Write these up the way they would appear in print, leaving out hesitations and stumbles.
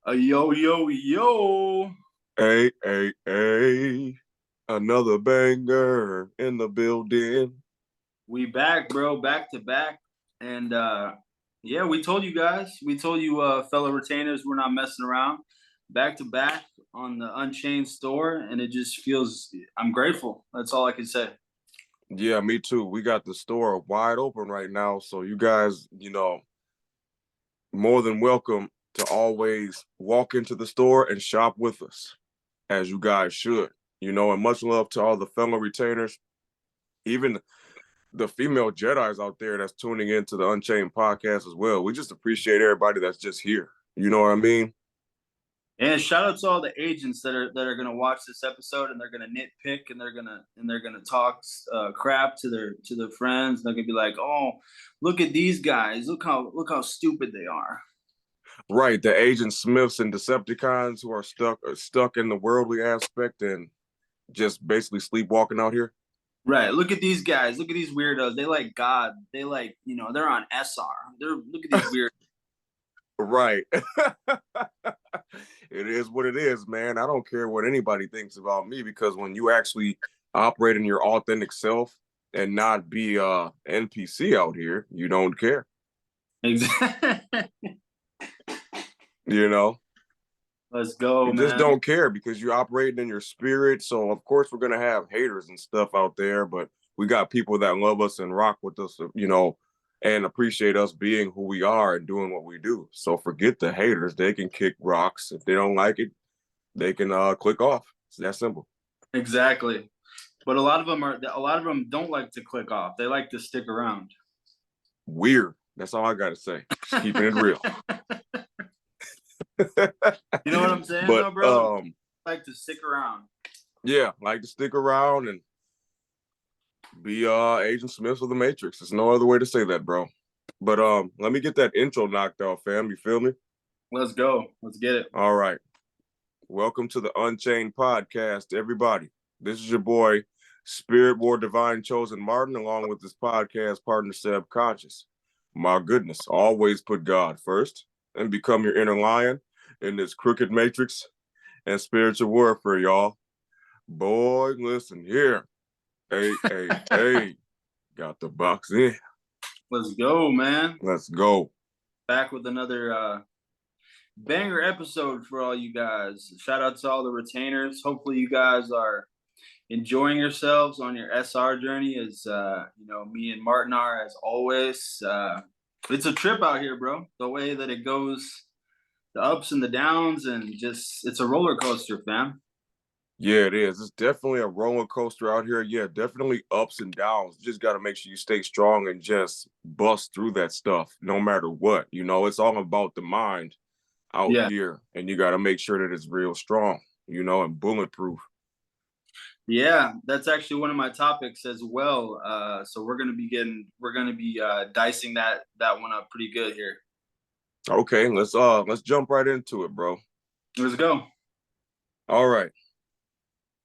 Yo, yo, yo. Hey, another banger in the building. We back, bro, back to back. And yeah, we told you guys, we told you fellow retainers, we're not messing around. Back to back on the Unchained store, and it just feels I'm grateful. That's all I can say. Yeah, me too. We got the store wide open right now. So you guys, more than welcome to always walk into the store and shop with us, as you guys should. And much love to all the fellow retainers, even the female Jedis out there that's tuning into the Unchained podcast as well. We just appreciate everybody that's just here. You know what I mean? And shout out to all the agents that are gonna watch this episode, and they're gonna nitpick, and they're gonna talk crap to their friends. They're gonna be like, "Oh, look at these guys! Look how stupid they are." Right, the Agent Smiths and Decepticons who are stuck in the worldly aspect and just basically sleepwalking out here. Right. Look at these guys. Look at these weirdos. They like God. They like, they're on SR. Look at these weird. Right. It is what it is, man. I don't care what anybody thinks about me because when you actually operate in your authentic self and not be NPC out here, you don't care. Exactly. You know? Let's go, You just man. don't care because you're operating in your spirit. So of course we're gonna have haters and stuff out there, but we got people that love us and rock with us, and appreciate us being who we are and doing what we do. So forget the haters. They can kick rocks. If they don't like it, they can click off. It's that simple. Exactly. But a lot of them don't like to click off. They like to stick around. Weird. That's all I gotta say. Just keeping it real. You know what I'm saying, But though, bro? Like to stick around. yeah, like to stick around and be Agent Smith of the Matrix. There's no other way to say that, bro. But let me get that intro knocked off, fam. You feel me? Let's go. Let's get it. All right. Welcome to the Unchained podcast, everybody. This is your boy, SpiritWar Divine Chosen Martin, along with this podcast partner, Seb Conscious. My goodness, always put God first and become your inner lion in this crooked matrix and spiritual warfare, y'all. Boy, listen here. Hey. Got the box in. Let's go, man. Let's go. Back with another banger episode for all you guys. Shout out to all the retainers. Hopefully you guys are enjoying yourselves on your SR journey as me and Martin are as always. It's a trip out here, bro. The way that it goes, the ups and the downs, and just it's a roller coaster, fam. Yeah, it is. It's definitely a roller coaster out here. Yeah, definitely ups and downs. You just got to make sure you stay strong and just bust through that stuff no matter what. It's all about the mind out Yeah. here, and you got to make sure that it's real strong, and bulletproof. Yeah, that's actually one of my topics as well. So we're gonna be dicing that one up pretty good here. Okay, let's jump right into it, bro. Let's go. All right.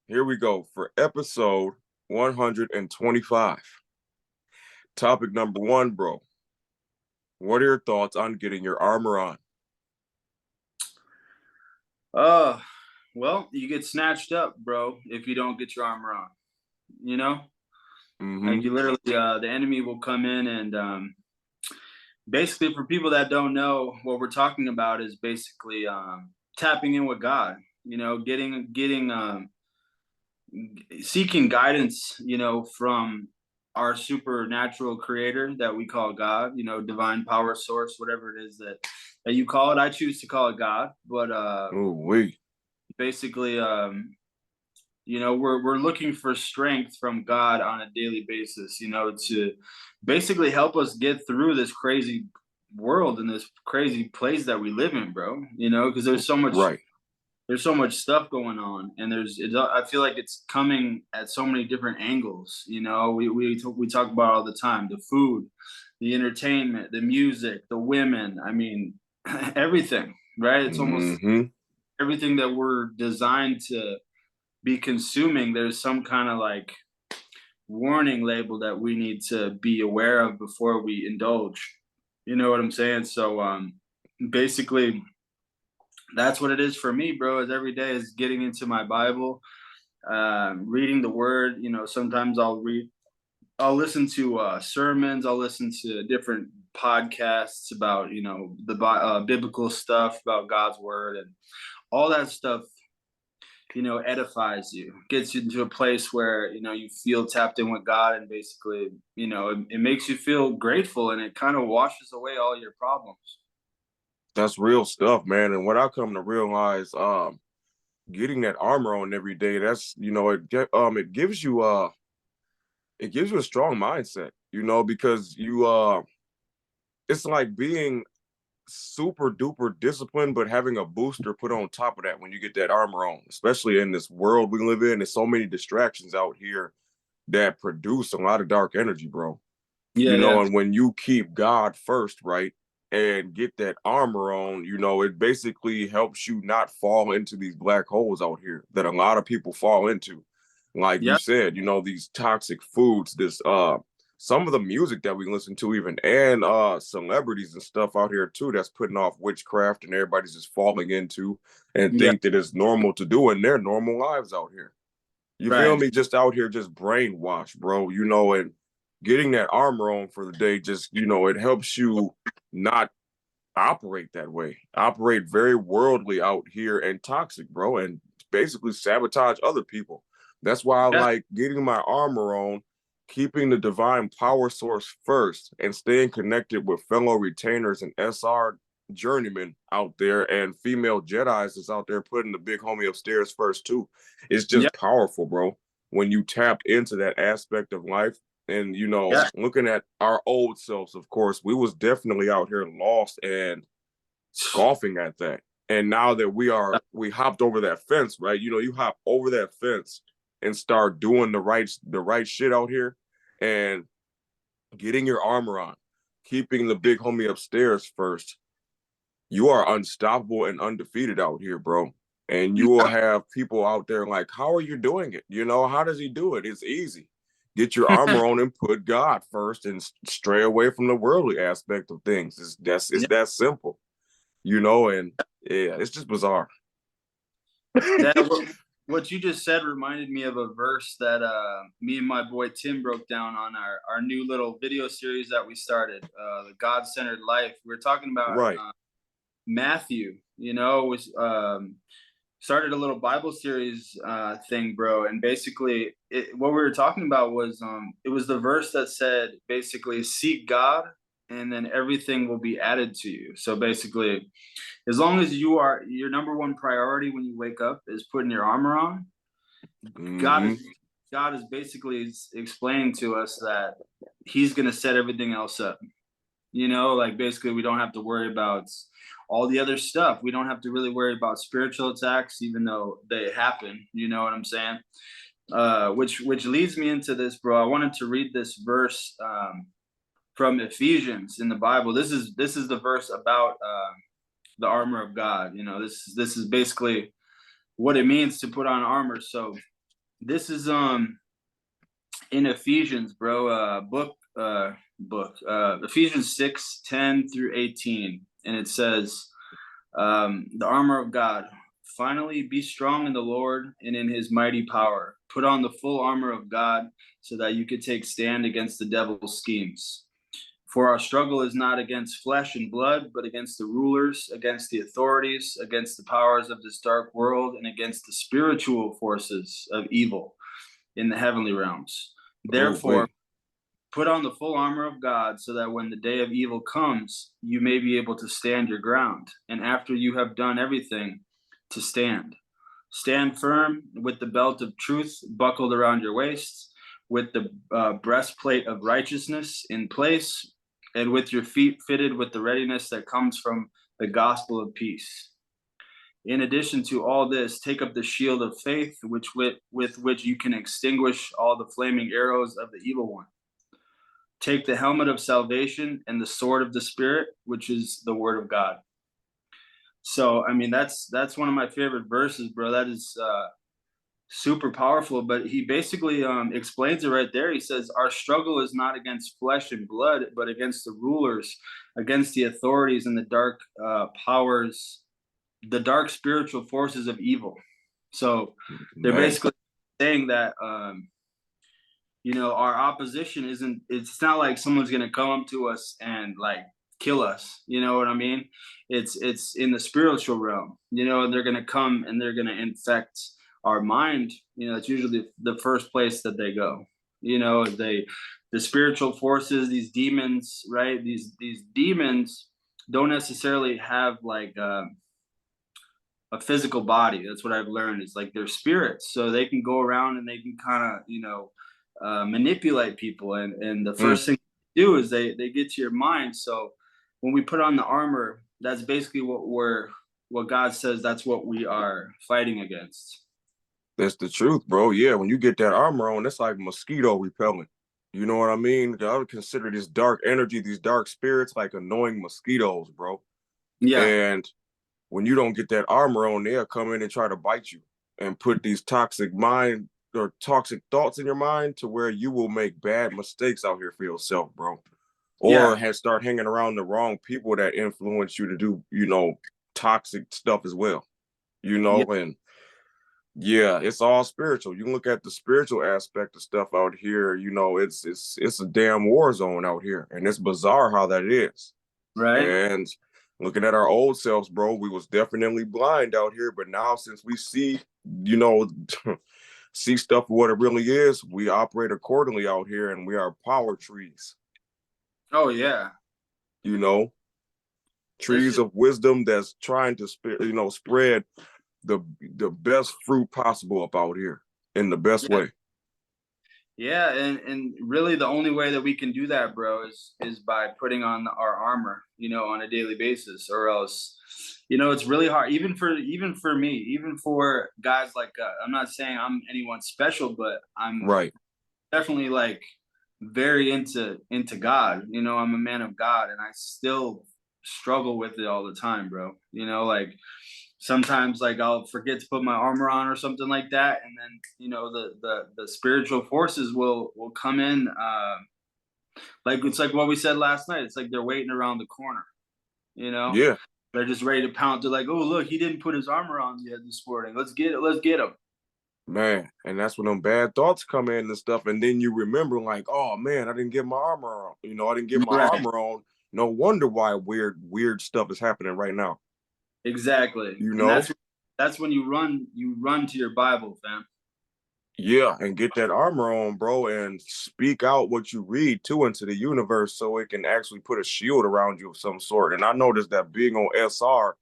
Here we go for episode 125. Topic number 1, bro. What are your thoughts on getting your armor on? Well, you get snatched up, bro, if you don't get your armor on. You know, Mm-hmm. like you literally, the enemy will come in and basically, for people that don't know, what we're talking about is basically tapping in with God. Getting seeking guidance. From our supernatural creator that we call God. Divine power source, whatever it is that you call it. I choose to call it God, but Ooh, wee. basically, we're looking for strength from God on a daily basis, to basically help us get through this crazy world and this crazy place that we live in, bro. Because Right. there's so much stuff going on, and I feel like it's coming at so many different angles. We talk about all the time: the food, the entertainment, the music, the women. I mean, everything, right? It's almost Mm-hmm. everything that we're designed to be consuming. There's some kind of like warning label that we need to be aware of before we indulge. You know what I'm saying? So basically, that's what it is for me, bro. Is every day is getting into my Bible, reading the Word. You know, sometimes I'll listen to sermons. I'll listen to different podcasts about, you know, the biblical stuff about God's Word, and all that stuff, you know, edifies you, gets you into a place where, you know, you feel tapped in with God, and basically, you know, it makes you feel grateful, and it kind of washes away all your problems. That's real stuff, man. And what I come to realize, getting that armor on every day, that's, you know, it gives you a strong mindset, you know, because it's like being super duper disciplined, but having a booster put on top of that when you get that armor on, especially in this world we live in. There's so many distractions out here that produce a lot of dark energy, bro. Yeah, You know, yeah, and when you keep God first, right, and get that armor on, you know, it basically helps you not fall into these black holes out here that a lot of people fall into. Like you yeah, said, you know, these toxic foods, this some of the music that we listen to even, and celebrities and stuff out here too, that's putting off witchcraft, and everybody's just falling into and yeah. think that it's normal to do in their normal lives out here. You feel Right. me? Just out here, just brainwashed, bro. You know, and getting that armor on for the day, just, you know, it helps you not operate that way. Operate very worldly out here and toxic, bro, and basically sabotage other people. That's why I Yeah, like getting my armor on, keeping the divine power source first, and staying connected with fellow retainers and SR journeymen out there, and female Jedis is out there putting the big homie upstairs first too. It's yeah, just powerful, bro. When you tap into that aspect of life, and, you know, yeah. looking at our old selves, of course, we was definitely out here lost and scoffing at that. And now that we hopped over that fence, right? You know, you hop over that fence and start doing the right shit out here, and getting your armor on, keeping the big homie upstairs first. You are unstoppable and undefeated out here, bro. And you will have people out there like, how are you doing it? You know, how does he do it? It's easy. Get your armor on and put God first, and stray away from the worldly aspect of things. It's Yeah. that simple, you know. And yeah, it's just bizarre. That what you just said reminded me of a verse that me and my boy Tim broke down on our new little video series that we started, the God-centered life. We are talking about Right. Matthew, you know, was started a little Bible series thing, bro. And basically what we were talking about was it was the verse that said basically seek God, and then everything will be added to you. So basically, as long as you are, your number one priority when you wake up is putting your armor on, God Mm-hmm. is God is basically explaining to us that he's going to set everything else up. You know, like basically we don't have to worry about all the other stuff. We don't have to really worry about spiritual attacks, even though they happen. You know what I'm saying? Which leads me into this, bro. I wanted to read this verse from Ephesians in the Bible. This is the verse about the armor of God. You know, this is basically what it means to put on armor. So this is in Ephesians, bro, Ephesians 6:10-18, and it says, the armor of God. Finally, be strong in the Lord and in his mighty power. Put on the full armor of God so that you could take stand against the devil's schemes. For our struggle is not against flesh and blood, but against the rulers, against the authorities, against the powers of this dark world, and against the spiritual forces of evil in the heavenly realms. Oh, Therefore, wait. put on the full armor of God so that when the day of evil comes, you may be able to stand your ground. And after you have done everything, to stand. Stand firm with the belt of truth buckled around your waist, with the breastplate of righteousness in place, and with your feet fitted with the readiness that comes from the gospel of peace. In addition to all this, take up the shield of faith, with which you can extinguish all the flaming arrows of the evil one. Take the helmet of salvation and the sword of the Spirit, which is the word of God. So, I mean, that's one of my favorite verses, bro. That is super powerful. But he basically explains it right there. He says, our struggle is not against flesh and blood, but against the rulers, against the authorities and the dark powers the dark spiritual forces of evil. So they're Man. basically saying that our opposition isn't, it's not like someone's gonna come up to us and like kill us. You know what I mean? It's in the spiritual realm, and they're gonna come and they're gonna infect our mind. It's usually the first place that they go. The spiritual forces, these demons, right? These demons don't necessarily have like a physical body. That's what I've learned. It's like they're spirits, so they can go around and they can kind of manipulate people. And the Mm. first thing they do is they get to your mind. So when we put on the armor, that's basically what God says. That's what we are fighting against. That's the truth, bro. Yeah, when you get that armor on, that's like mosquito repellent. You know what I mean? I would consider this dark energy, these dark spirits, like annoying mosquitoes, bro. Yeah, And when you don't get that armor on, they'll come in and try to bite you and put these toxic mind or toxic thoughts in your mind to where you will make bad mistakes out here for yourself, bro. Or yeah, start hanging around the wrong people that influence you to do, toxic stuff as well. yeah, And yeah, it's all spiritual. You can look at the spiritual aspect of stuff out here, it's a damn war zone out here. And it's bizarre how that is. right. And looking at our old selves, bro, we was definitely blind out here. But now since we see, you know, see stuff for what it really is, we operate accordingly out here and we are power trees, Oh yeah, you know, it's trees just of wisdom that's trying to spread the best fruit possible up out here in the best yeah. way. Yeah, and really the only way that we can do that, bro, is by putting on our armor, on a daily basis, or else, it's really hard, even for me, even for guys like I'm not saying I'm anyone special, but I'm Right. definitely like very into God. I'm a man of God, and I still struggle with it all the time, bro. Like sometimes like I'll forget to put my armor on or something like that, and then the spiritual forces will come in. Like it's like what we said last night. It's like they're waiting around the corner. You know, Yeah, they're just ready to pound. They're like, oh look, he didn't put his armor on yet this morning. Let's get it. Let's get him. man. And that's when them bad thoughts come in and stuff. And then you remember, like, oh man, I didn't get my armor on. I didn't get my Right. armor on. No wonder why weird stuff is happening right now. Exactly. You And know? that's when you run to your Bible, fam. Yeah, and get that armor on, bro, and speak out what you read too into the universe so it can actually put a shield around you of some sort. And I noticed that being on SR,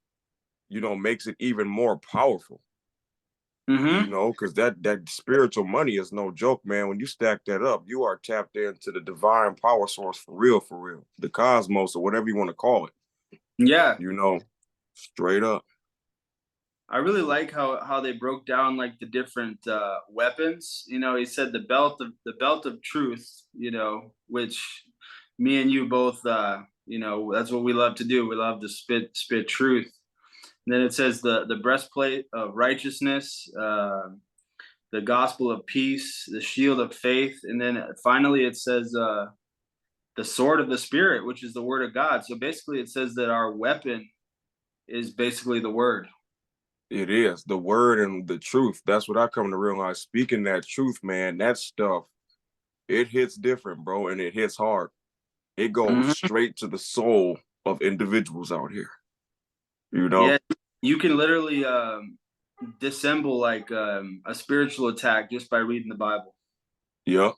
makes it even more powerful. Mm-hmm. Because that spiritual money is no joke, man. When you stack that up, you are tapped into the divine power source for real, the cosmos or whatever you want to call it. Yeah. You know, straight up. I really like how they broke down like the different weapons. He said the belt of truth. Which me and you both. That's what we love to do. We love to spit truth. And then it says the breastplate of righteousness, the gospel of peace, the shield of faith, and then finally it says the sword of the spirit, which is the word of God. So basically, it says that our weapon is basically the word. It is the word and the truth. That's what I come to realize. Speaking that truth, man, that stuff, it hits different, bro, and it hits hard. It goes Mhm. straight to the soul of individuals out here. You Yeah, know? you can literally dissemble like a spiritual attack just by reading the Bible. Yep.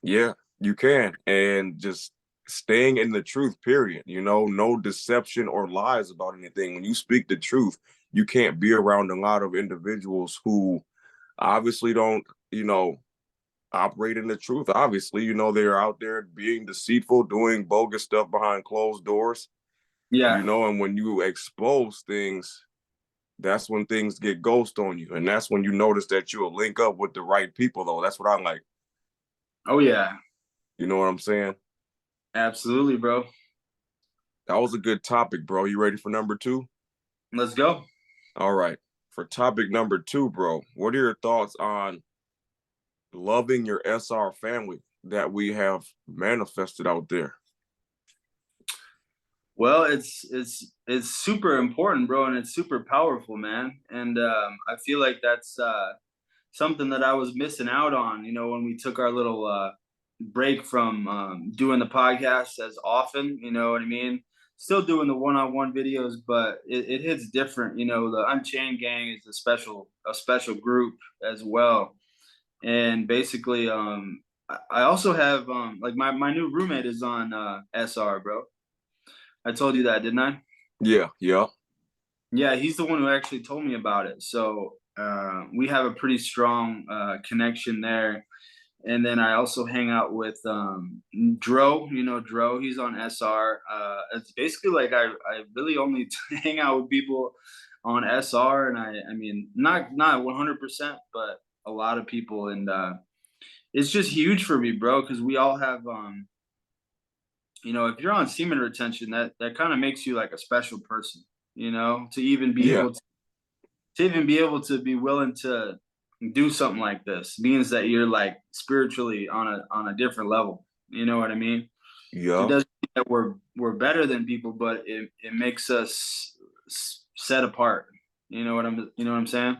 Yeah, you can. And just staying in the truth, period. No deception or lies about anything. When you speak the truth, you can't be around a lot of individuals who obviously don't, operate in the truth. Obviously, they're out there being deceitful, doing bogus stuff behind closed doors, Yeah. and when you expose things, that's when things get ghost on you. And that's when you notice that you'll link up with the right people, though. That's what I like. Oh yeah. You know what I'm saying? Absolutely, bro. That was a good topic, bro. You ready for number two? Let's go. All right. For topic number two, bro, what are your thoughts on loving your SR family that we have manifested out there? Well, it's super important, bro, and it's super powerful, man. And I feel like that's something that I was missing out on, when we took our little break from doing the podcast as often, you know what I mean? Still doing the one-on-one videos, but it hits different. The Unchained gang is a special group as well. And basically, I also have like my new roommate is on SR, bro. I told you that, didn't I? Yeah, yeah, Yeah, he's the one who actually told me about it. So we have a pretty strong connection there. And then I also hang out with Dro. Dro. He's on SR. It's basically like I really only hang out with people on SR, and I mean not 100%, but a lot of people, and it's just huge for me, bro, because we all have if you're on semen retention, that kind of makes you like a special person, to even be yeah, able to be willing to do something like this means that you're like spiritually on a different level. You know what I mean? It yeah, doesn't mean that we're better than people, but it makes us set apart. You know what I'm saying?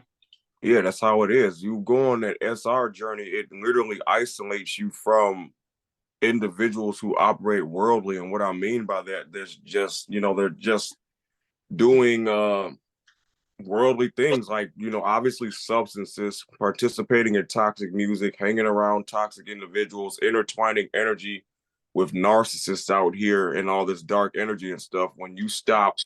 yeah. That's how it is. You go on that SR journey, it literally isolates you from individuals who operate worldly. And what I mean by that, there's just, they're just doing worldly things like, obviously substances, participating in toxic music, hanging around toxic individuals, intertwining energy with narcissists out here and all this dark energy and stuff. When you stop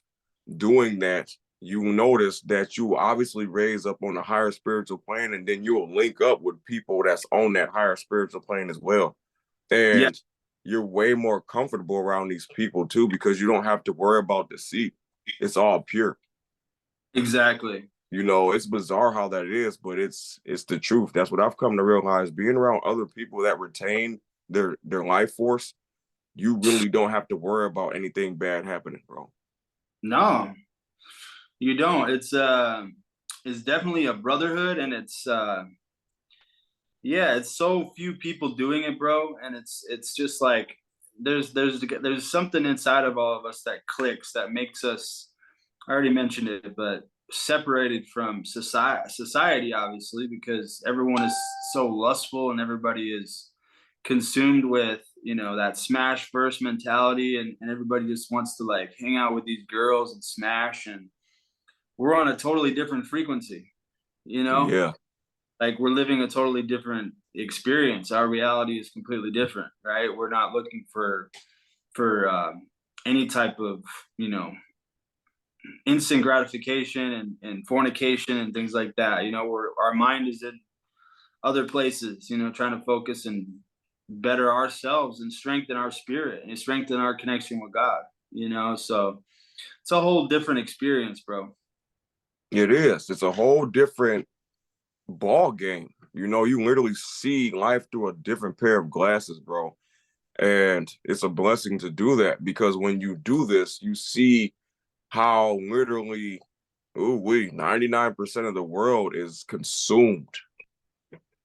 doing that, you notice that you obviously raise up on a higher spiritual plane, and then you'll link up with people that's on that higher spiritual plane as well. Yeah, And you're way more comfortable around these people too, because you don't have to worry about deceit. It's all pure. exactly. It's bizarre how that is, but it's the truth. That's what I've come to realize. Being around other people that retain their life force, you really don't have to worry about anything bad happening, bro. No, you don't. It's definitely a brotherhood, and it's yeah, it's so few people doing it, bro, and it's just like there's something inside of all of us that clicks, that makes us, I already mentioned it, but separated from society, obviously, because everyone is so lustful and everybody is consumed with, that smash first mentality, and everybody just wants to like hang out with these girls and smash, and we're on a totally different frequency, you know? Yeah, Like we're living a totally different experience. Our reality is completely different, right? We're not looking for any type of, you know, instant gratification and fornication and things like that. Our mind is in other places, trying to focus and better ourselves and strengthen our spirit and strengthen our connection with God, so it's a whole different experience, bro. it is. It's a whole different ball game. You literally see life through a different pair of glasses, bro. And it's a blessing to do that, because when you do this, you see how literally, ooh, 99% of the world is consumed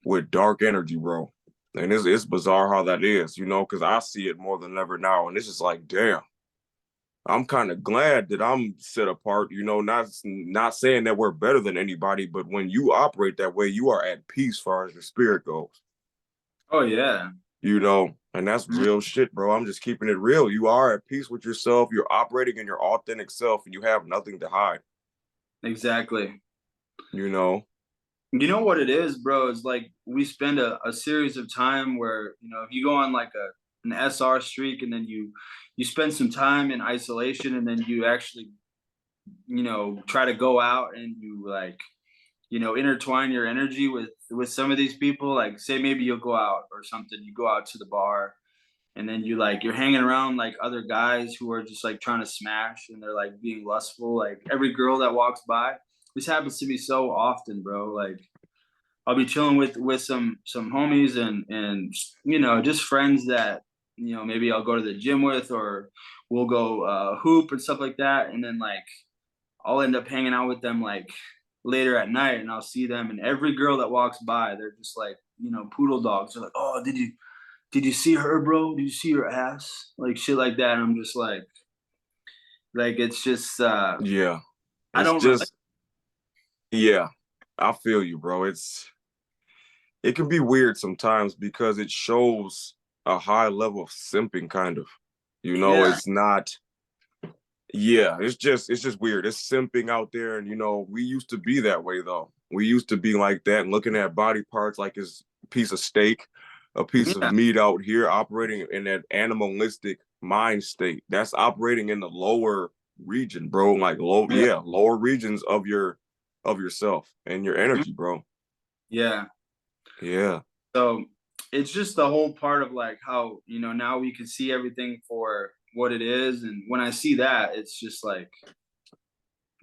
with dark energy, bro. And it's bizarre how that is, because I see it more than ever now. And it's just like, damn, I'm kind of glad that I'm set apart, not saying that we're better than anybody, but when you operate that way, you are at peace as far as your spirit goes, Oh yeah. and that's real shit, bro. I'm just keeping it real. You are at peace with yourself. You're operating in your authentic self, and you have nothing to hide, Exactly. you know? You know what it is, bro? It's like we spend a series of time where, if you go on like an SR streak, and then you spend some time in isolation, and then you actually, try to go out and you like, intertwine your energy with some of these people. Like say maybe you'll go out or something, you go out to the bar, and then you're hanging around like other guys who are just like trying to smash, and they're like being lustful. Like every girl that walks by, this happens to me so often, bro. Like I'll be chilling with some homies, and just friends that maybe I'll go to the gym with, or we'll go hoop and stuff like that, and then like I'll end up hanging out with them like later at night, and I'll see them, and every girl that walks by, they're just like, poodle dogs. They're like, oh, did you see her, bro? Did you see her ass? Like shit like that. And I'm just like, Like it's just Yeah. I It's don't really. just, yeah, I feel you, bro. It can be weird sometimes because it shows a high level of simping kind of. Yeah, It's not, yeah, it's just weird. It's simping out there, and we used to be that way though. We used to be like that and looking at body parts like it's a piece of steak, a piece of yeah, meat out here operating in that animalistic mind state. That's operating in the lower region, bro. Like yeah, lower regions of yourself and your mhm, energy, bro. yeah. Yeah. So it's just the whole part of like how now we can see everything for what it is, and when I see that, it's just like,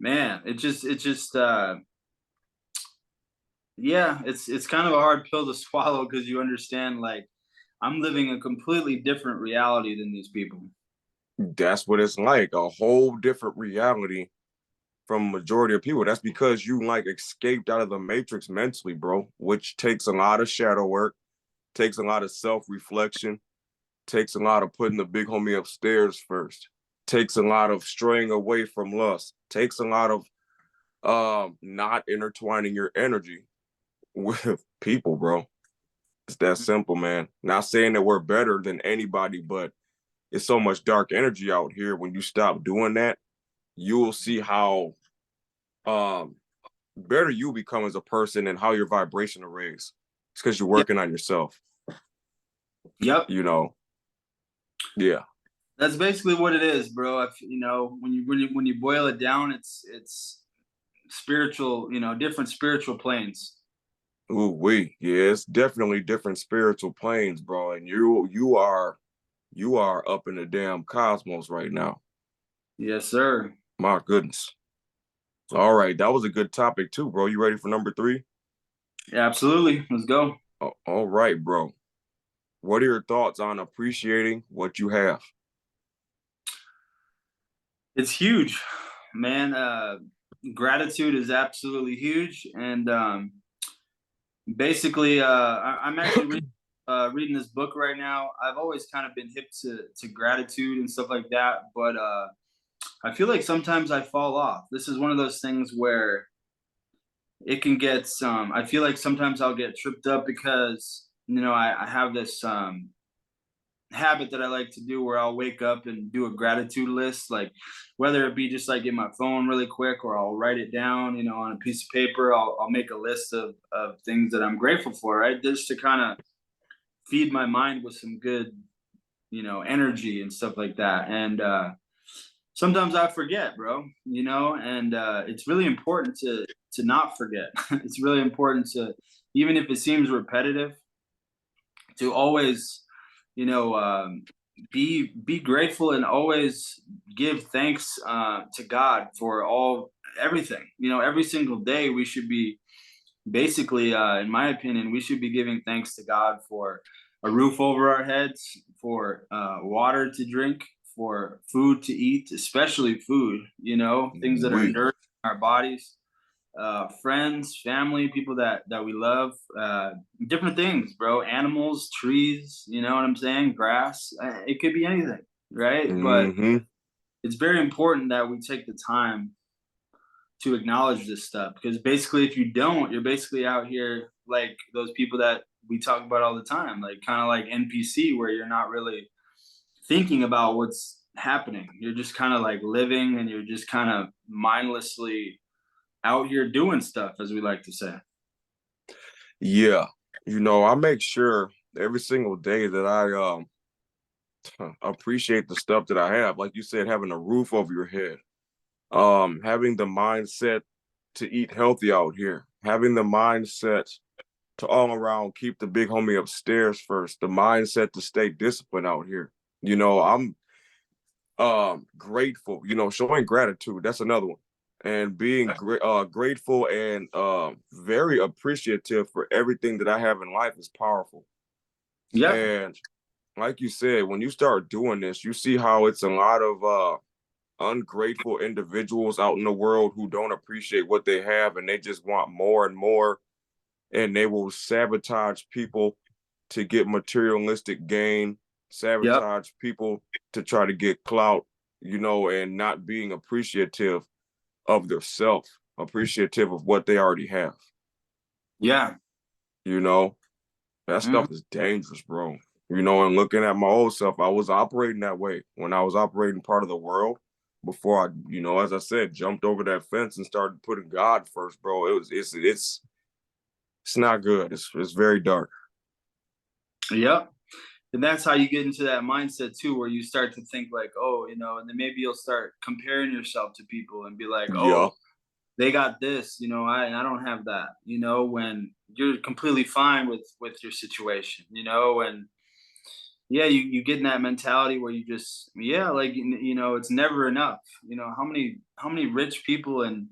man, it just yeah, it's kind of a hard pill to swallow because you understand like I'm living a completely different reality than these people. That's what it's like, a whole different reality from majority of people. That's because you like escaped out of the matrix mentally, bro, which takes a lot of shadow work, takes a lot of self-reflection, takes a lot of putting the big homie upstairs first, takes a lot of straying away from lust, takes a lot of not intertwining your energy with people, bro. It's that simple, man. Not saying that we're better than anybody, but it's so much dark energy out here. When you stop doing that, you will see how um better you become as a person and how your vibration will raise. It's because you're Yeah. working on yourself, Yep. you know. Yeah. That's basically what it is, bro. If, when you boil it down, it's spiritual, different spiritual planes. Ooh, yeah, it's definitely different spiritual planes, bro. And you are up in the damn cosmos right now. Yes, sir. My goodness. All right, that was a good topic too, bro. You ready for number three? Yeah, absolutely. Let's go. All right, bro. What are your thoughts on appreciating what you have? It's huge, man. Gratitude is absolutely huge, and basically, I'm actually reading this book right now. I've always kind of been hip to gratitude and stuff like that, but I feel like sometimes I fall off. This is one of those things where it can get some. I feel like sometimes I'll get tripped up because I have this habit that I like to do where I'll wake up and do a gratitude list, like whether it be just like in my phone really quick or I'll write it down, on a piece of paper. I'll make a list of things that I'm grateful for, right? Just to kind of feed my mind with some good, energy and stuff like that. And sometimes I forget, bro, and it's really important to not forget. It's really important to, even if it seems repetitive, to always you know be grateful and always give thanks to God for everything. Every single day we should be basically, in my opinion, we should be giving thanks to God for a roof over our heads, for water to drink, for food to eat, especially food, things that are We. nourishing our bodies, friends, family, people that we love, different things, bro. Animals, trees, you know what I'm saying? Grass. It could be anything, right? But Mm-hmm. it's very important that we take the time to acknowledge this stuff, because basically, if you don't, you're basically out here like those people that we talk about all the time, like kind of like NPC, where you're not really thinking about what's happening. You're just kind of like living, and you're just kind of mindlessly out here doing stuff, as we like to say. Yeah. I make sure every single day that I appreciate the stuff that I have. Like you said, having a roof over your head, having the mindset to eat healthy out here, having the mindset to all around keep the big homie upstairs first, the mindset to stay disciplined out here. I'm grateful, showing gratitude. That's another one. And being grateful and very appreciative for everything that I have in life is powerful. Yep. And like you said, when you start doing this, you see how it's a lot of ungrateful individuals out in the world who don't appreciate what they have and they just want more and more, and they will sabotage people to get materialistic gain, Yep. sabotage people to try to get clout. and not being appreciative of their self, appreciative of what they already have. Yeah. That stuff is dangerous, bro. And looking at my old self, I was operating that way when I was operating part of the world before I, as I said, jumped over that fence and started putting God first, bro. It's not good. It's very dark. Yep. And that's how you get into that mindset too, where you start to think like, oh, and then maybe you'll start comparing yourself to people and be like, Yeah. oh, they got this, I don't have that, when you're completely fine with your situation, and yeah, you get in that mentality where you just, like, it's never enough. How many rich people and,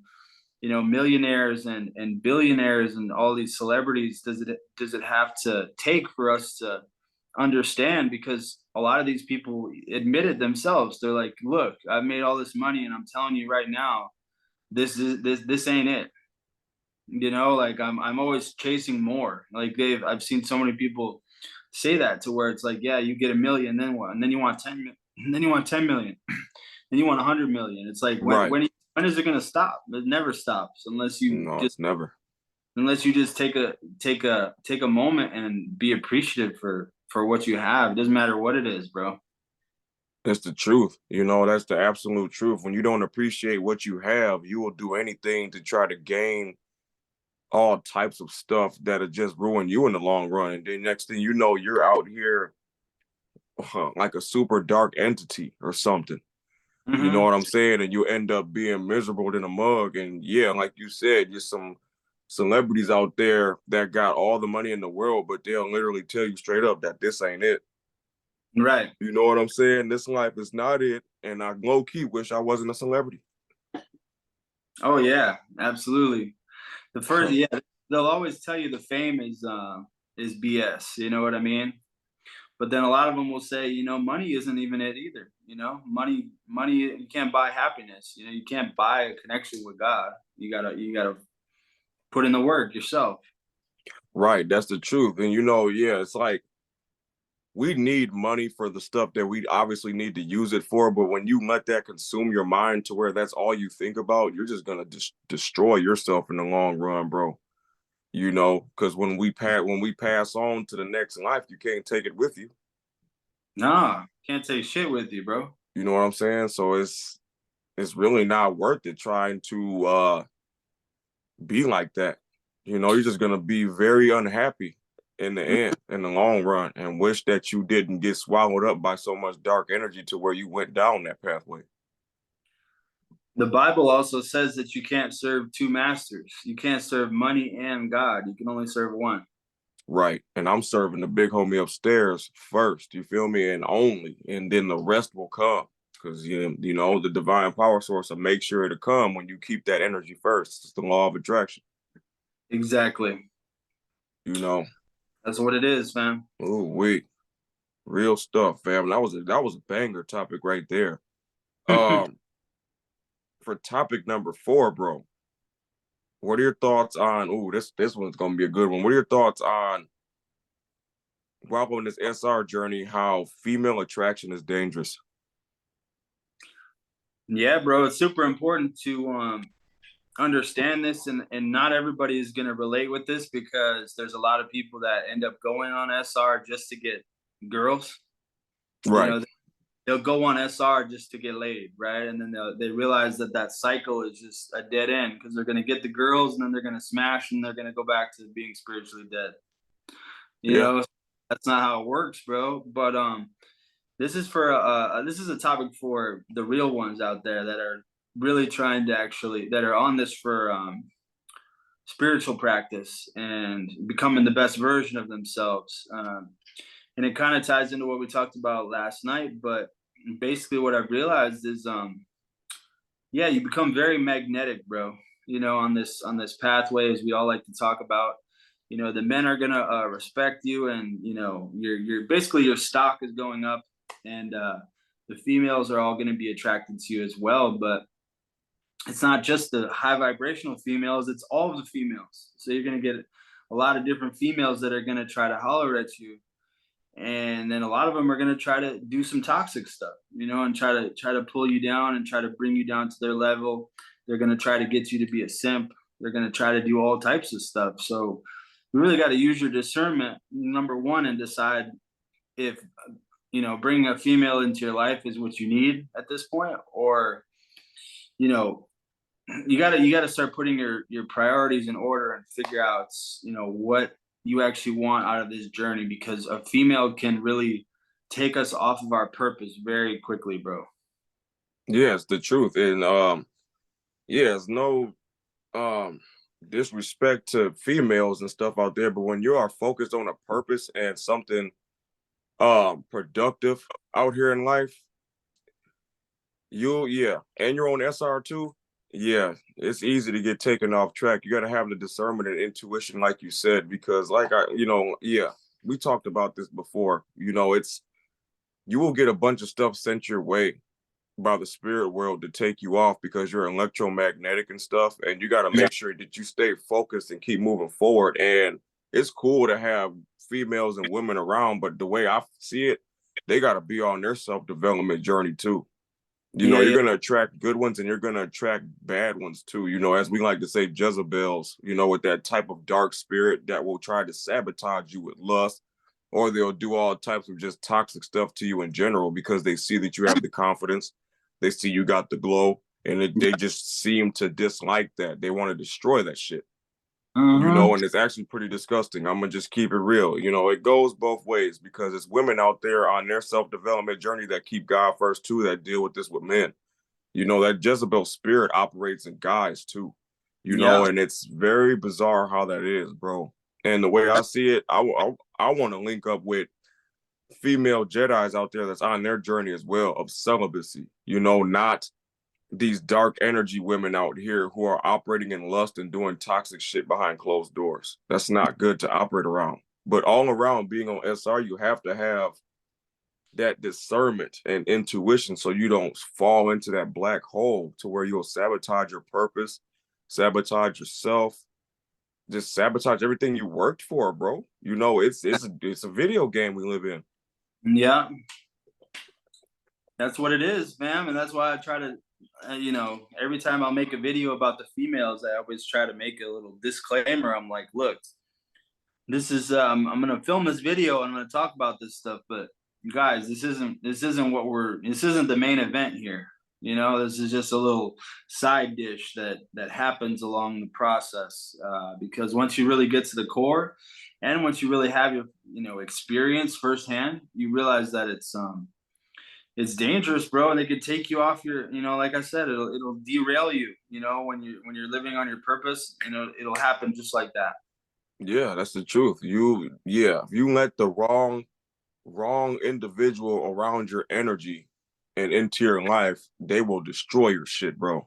millionaires and billionaires and all these celebrities does it have to take for us to understand? Because a lot of these people admit it themselves. They're like, look, I've made all this money and I'm telling you right now, this ain't it. Like I'm always chasing more. Like I've seen so many people say that, to where it's like, yeah, you get 1 million, then what? And then you want 10 and then you want 10 million. Then you want 100 million. It's like, Right. when is it going to stop? It never stops unless you No, just it's never. take a moment and be appreciative for what you have. It doesn't matter what it is, bro. That's the truth. That's the absolute truth. When you don't appreciate what you have, you will do anything to try to gain all types of stuff that'll just ruin you in the long run. And then next thing you know, you're out here like a super dark entity or something. You know what I'm saying? And you end up being miserable than a mug. And yeah, like you said, just some celebrities out there that got all the money in the world, but they'll literally tell you straight up that this ain't it. Right. You know what I'm saying? This life is not it. And I low key wish I wasn't a celebrity. Oh yeah, absolutely. Yeah, they'll always tell you the fame is BS. You know what I mean? But then a lot of them will say, money isn't even it either. Money, you can't buy happiness. You can't buy a connection with God. You gotta put in the work yourself. Right. That's the truth. And yeah, it's like we need money for the stuff that we obviously need to use it for. But when you let that consume your mind to where that's all you think about, you're just going to destroy yourself in the long run, bro. Because when we pass on to the next life, you can't take it with you. Nah, can't take shit with you, bro. You know what I'm saying? So it's really not worth it trying to be like that. You're just going to be very unhappy in the end, in the long run, and wish that you didn't get swallowed up by so much dark energy to where you went down that pathway. The Bible also says that you can't serve two masters. You can't serve money and God. You can only serve one. Right. And I'm serving the big homie upstairs first, you feel me? And only, and then the rest will come. Because, the divine power source will make sure to come when you keep that energy first. It's the law of attraction. Exactly. That's what it is, fam. Oh, wait. Real stuff, fam. That was a banger topic right there. For topic number 4, bro, what are your thoughts on, this one's going to be a good one. What are your thoughts on, while on this SR journey, how female attraction is dangerous? Yeah, bro, it's super important to understand this, and not everybody is going to relate with this, because there's a lot of people that end up going on SR just to get girls. Right. They'll go on SR just to get laid, right? And then they realize that cycle is just a dead end, because they're going to get the girls and then they're going to smash and they're going to go back to being spiritually dead. That's not how it works, bro. But this is a topic for the real ones out there that are really trying to that are on this for spiritual practice and becoming the best version of themselves. And it kind of ties into what we talked about last night, but basically what I've realized is you become very magnetic, bro, on this pathway, as we all like to talk about. The men are gonna respect you, and you're basically, your stock is going up, and the females are all going to be attracted to you as well. But it's not just the high vibrational females, it's all of the females. So you're going to get a lot of different females that are going to try to holler at you. and then a lot of them are going to try to do some toxic stuff, and try to pull you down and try to bring you down to their level. They're going to try to get you to be a simp. They're going to try to do all types of stuff. So you really got to use your discernment, number one, and decide if bringing a female into your life is what you need at this point, or you know you got to start putting your priorities in order and figure out what you actually want out of this journey, because a female can really take us off of our purpose very quickly, bro. Yeah, it's the truth. And yeah, it's no disrespect to females and stuff out there, but when you are focused on a purpose and something productive out here in life, and you're on SR2, yeah, it's easy to get taken off track. You got to have the discernment and intuition, like you said, because we talked about this before. It's you will get a bunch of stuff sent your way by the spirit world to take you off because you're electromagnetic and stuff, and you got to make sure that you stay focused and keep moving forward. And it's cool to have females and women around, but the way I see it, they got to be on their self-development journey too. Yeah, You're yeah. going to attract good ones and you're going to attract bad ones too. As we like to say, Jezebels, with that type of dark spirit that will try to sabotage you with lust, or they'll do all types of just toxic stuff to you in general because they see that you have the confidence. They see you got the glow, and they just seem to dislike that. They want to destroy that shit. Uh-huh. And it's actually pretty disgusting. I'm gonna just keep it real. It goes both ways because it's women out there on their self-development journey that keep God first too, that deal with this with men. That Jezebel spirit operates in guys too, Yeah. and it's very bizarre how that is, bro. And the way I see it, I want to link up with female Jedis out there that's on their journey as well of celibacy, not these dark energy women out here who are operating in lust and doing toxic shit behind closed doors. That's not good to operate around. But all around being on SR, you have to have that discernment and intuition so you don't fall into that black hole to where you'll sabotage your purpose, sabotage yourself, just sabotage everything you worked for, bro. It's a video game we live in. Yeah, that's what it is, man. And that's why I try to every time I'll make a video about the females, I always try to make a little disclaimer. I'm like, look, this is I'm gonna film this video and I'm gonna talk about this stuff, but guys, this isn't the main event here. This is just a little side dish that happens along the process, because once you really get to the core, and once you really have your experience firsthand, you realize that it's dangerous, bro, and it could take you off your, like I said, it'll derail you, when you're living on your purpose, it'll happen just like that. Yeah, that's the truth. If you let the wrong individual around your energy and into your life, they will destroy your shit, bro.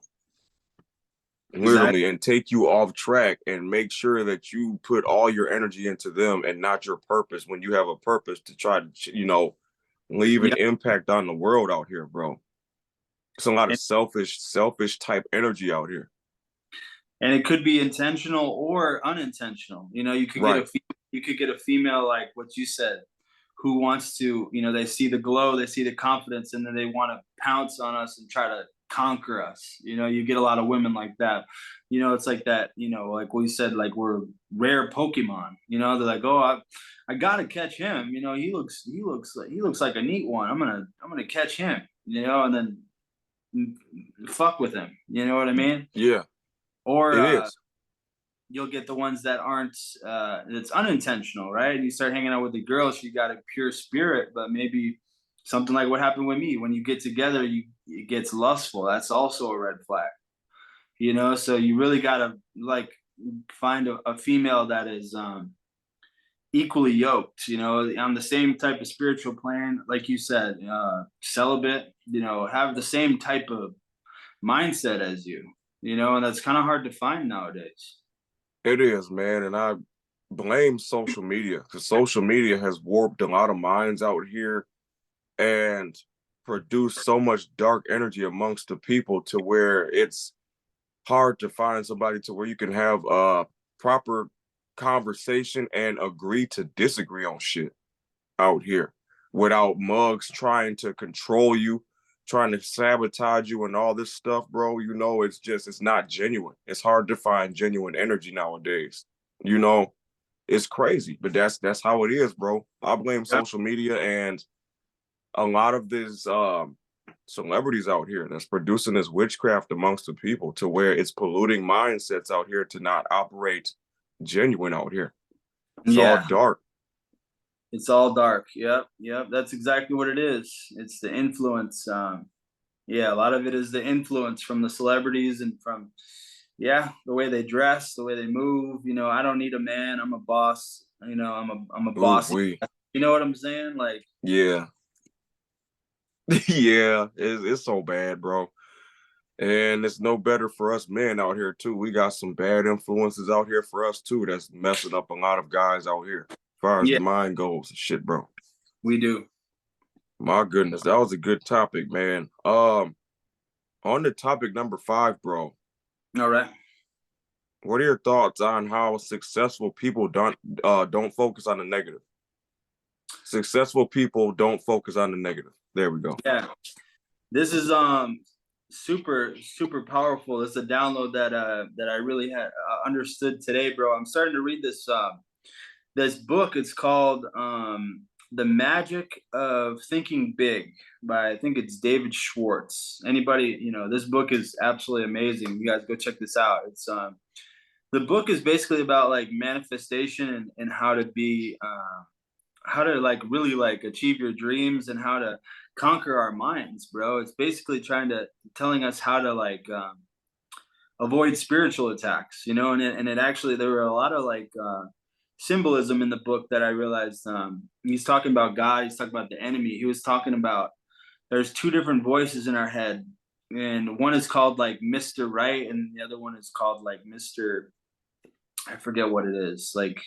Exactly. Literally, and take you off track and make sure that you put all your energy into them and not your purpose when you have a purpose to try to, leave an Yeah. impact on the world out here, bro. It's a lot of And, selfish type energy out here. and it could be intentional or unintentional. Right. You could get a female, like what you said, who wants to, they see the glow, they see the confidence, and then they want to pounce on us and try to conquer us. You get a lot of women like that. It's like that, like we said, like we're rare Pokemon. They're like, oh, I gotta catch him. He looks like a neat one. I'm gonna catch him. And then fuck with him. You know what I mean? Yeah, Or it is. you'll get the ones that aren't, it's unintentional, right? And you start hanging out with the girl, she got a pure spirit, but maybe something like what happened with me. When you get together, it gets lustful. That's also a red flag. So you really gotta like find a female that is equally yoked, on the same type of spiritual plane, like you said, celibate, have the same type of mindset as you, and that's kind of hard to find nowadays. It is, man. And I blame social media because social media has warped a lot of minds out here and produced so much dark energy amongst the people to where it's hard to find somebody to where you can have a proper conversation and agree to disagree on shit. out here without mugs trying to control you, trying to sabotage you and all this stuff, bro. You know, it's not genuine. It's hard to find genuine energy nowadays. You know, it's crazy, but that's how it is, bro. I blame social media and a lot of these celebrities out here that's producing this witchcraft amongst the people to where it's polluting mindsets out here to not operate genuine out here. It's all Yeah, dark. it's all dark. Yep, yep. That's exactly what it is. It's the influence. Yeah, a lot of it is the influence from the celebrities and from, yeah, the way they dress, the way they move. You know, I don't need a man. I'm a boss. You know, I'm a Ooh, bossy. we. You know what I'm saying? Like, Yeah. Yeah, it's so bad, bro. And it's no better for us men out here too. We got some bad influences out here for us too. That's messing up a lot of guys out here, as far as yeah, the mind goes and shit, bro. we do. My goodness, that was a good topic, man. On the topic number 5, bro. All right. What are your thoughts on how successful people don't focus on the negative? Successful people don't focus on the negative. There we go. Yeah. This is super powerful. It's a download that I really had understood today, bro. I'm starting to read this book. It's called The Magic of Thinking Big by, I think it's David Schwartz. Anybody, you know, this book is absolutely amazing. You guys go check this out. It's the book is basically about like manifestation and how to be how to like really like achieve your dreams and how to conquer our minds, bro. It's basically telling us how to like avoid spiritual attacks, you know. And it actually, there were a lot of like symbolism in the book that I realized. He's talking about God, he's talking about the enemy. He was talking about there's two different voices in our head, and one is called like Mr. Right, and the other one is called like Mr. I forget what it is. Like,